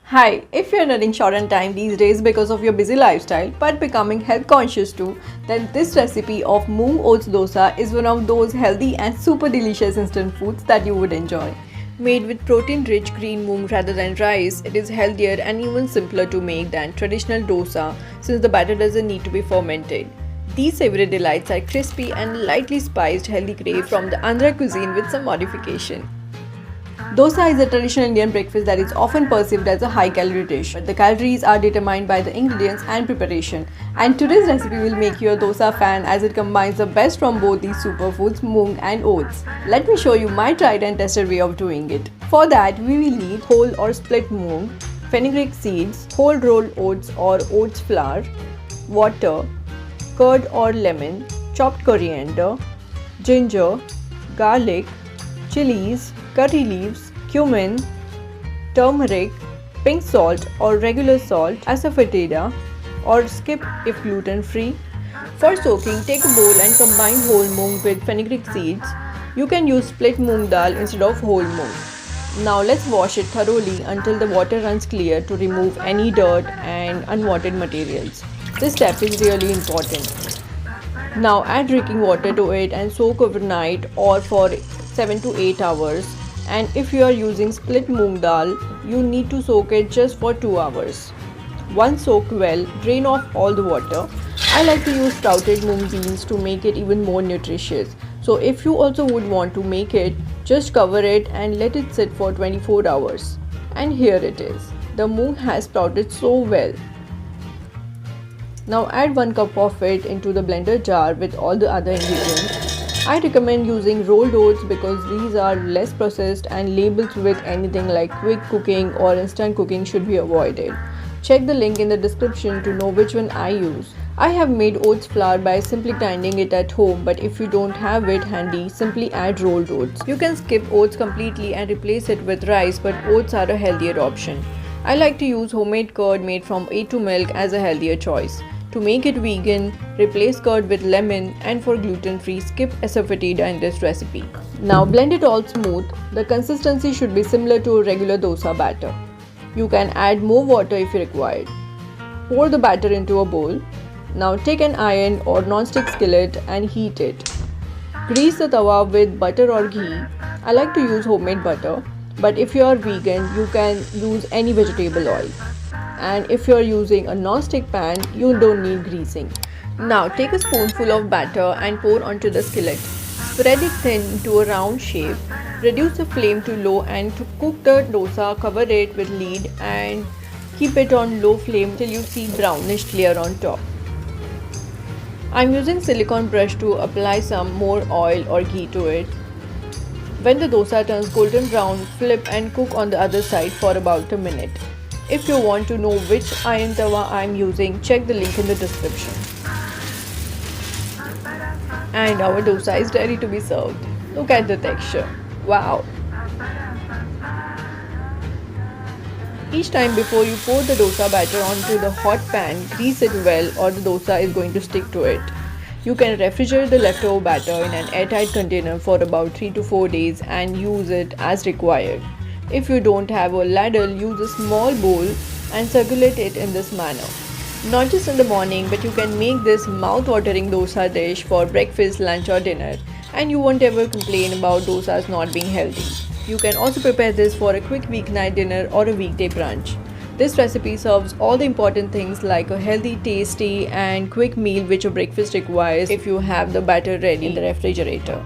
Hi, if you're running short on time these days because of your busy lifestyle but becoming health conscious too, then this recipe of Moong Oats dosa is one of those healthy and super delicious instant foods that you would enjoy. Made with protein-rich green moong rather than rice, it is healthier and even simpler to make than traditional dosa since the batter doesn't need to be fermented. These savory delights are crispy and lightly spiced healthy crave from the Andhra cuisine with some modification. Dosa is a traditional Indian breakfast that is often perceived as a high-calorie dish, but the calories are determined by the ingredients and preparation. And today's recipe will make you a dosa fan as it combines the best from both these superfoods, moong and oats. Let me show you my tried and tested way of doing it. For that, we will need whole or split moong, fenugreek seeds, whole rolled oats or oats flour, water, curd or lemon, chopped coriander, ginger, garlic, chilies, curry leaves, cumin, turmeric, pink salt or regular salt, Asafoetida, or skip if gluten-free. For soaking, take a bowl and combine whole moong with fenugreek seeds. You can use split moong dal instead of whole moong. Now let's wash it thoroughly until the water runs clear to remove any dirt and unwanted materials. This step is really important. Now add drinking water to it and soak overnight or for 7 to 8 hours. And if you are using split moong dal, you need to soak it just for 2 hours. Once soaked well, drain off all the water. I like to use sprouted moong beans to make it even more nutritious. So if you also would want to make it, just cover it and let it sit for 24 hours. And here it is. The moong has sprouted so well. Now add 1 cup of it into the blender jar with all the other ingredients. I recommend using rolled oats because these are less processed and labels with anything like quick cooking or instant cooking should be avoided. Check the link in the description to know which one I use. I have made oats flour by simply grinding it at home, but if you don't have it handy, simply add rolled oats. You can skip oats completely and replace it with rice, but oats are a healthier option. I like to use homemade curd made from A2 milk as a healthier choice. To make it vegan, replace curd with lemon, and for gluten-free, skip asafoetida in this recipe. Now blend it all smooth. The consistency should be similar to a regular dosa batter. You can add more water if required. Pour the batter into a bowl. Now take an iron or non-stick skillet and heat it. Grease the tawa with butter or ghee. I like to use homemade butter, but if you are vegan, you can use any vegetable oil. And if you are using a non-stick pan, you don't need greasing. Now take a spoonful of batter and pour onto the skillet. Spread it thin into a round shape. Reduce the flame to low and to cook the dosa, cover it with lid and keep it on low flame till you see brownish layer on top. I'm using silicone brush to apply some more oil or ghee to it. When the dosa turns golden brown, flip and cook on the other side for about a minute. If you want to know which iron tawa I'm using, check the link in the description. And our dosa is ready to be served. Look at the texture. Wow! Each time before you pour the dosa batter onto the hot pan, grease it well or the dosa is going to stick to it. You can refrigerate the leftover batter in an airtight container for about 3 to 4 days and use it as required. If you don't have a ladle, use a small bowl and circulate it in this manner. Not just in the morning, but you can make this mouth-watering dosa dish for breakfast, lunch or dinner, and you won't ever complain about dosas not being healthy. You can also prepare this for a quick weeknight dinner or a weekday brunch. This recipe serves all the important things like a healthy, tasty and quick meal which a breakfast requires if you have the batter ready in the refrigerator.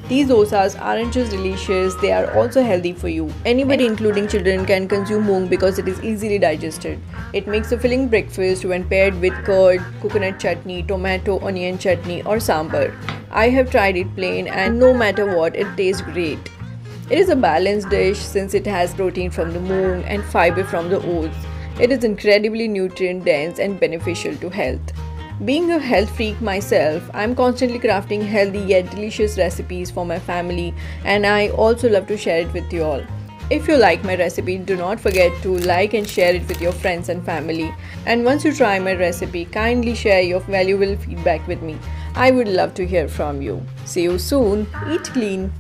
These dosas aren't just delicious, they are also healthy for you. Anybody including children can consume moong because it is easily digested. It makes a filling breakfast when paired with curd, coconut chutney, tomato, onion chutney or sambar. I have tried it plain and no matter what, it tastes great. It is a balanced dish since it has protein from the moong and fiber from the oats. It is incredibly nutrient dense and beneficial to health. Being a health freak myself, I'm constantly crafting healthy yet delicious recipes for my family and I also love to share it with you all. If you like my recipe, do not forget to like and share it with your friends and family. And once you try my recipe, kindly share your valuable feedback with me. I would love to hear from you. See you soon. Eat clean.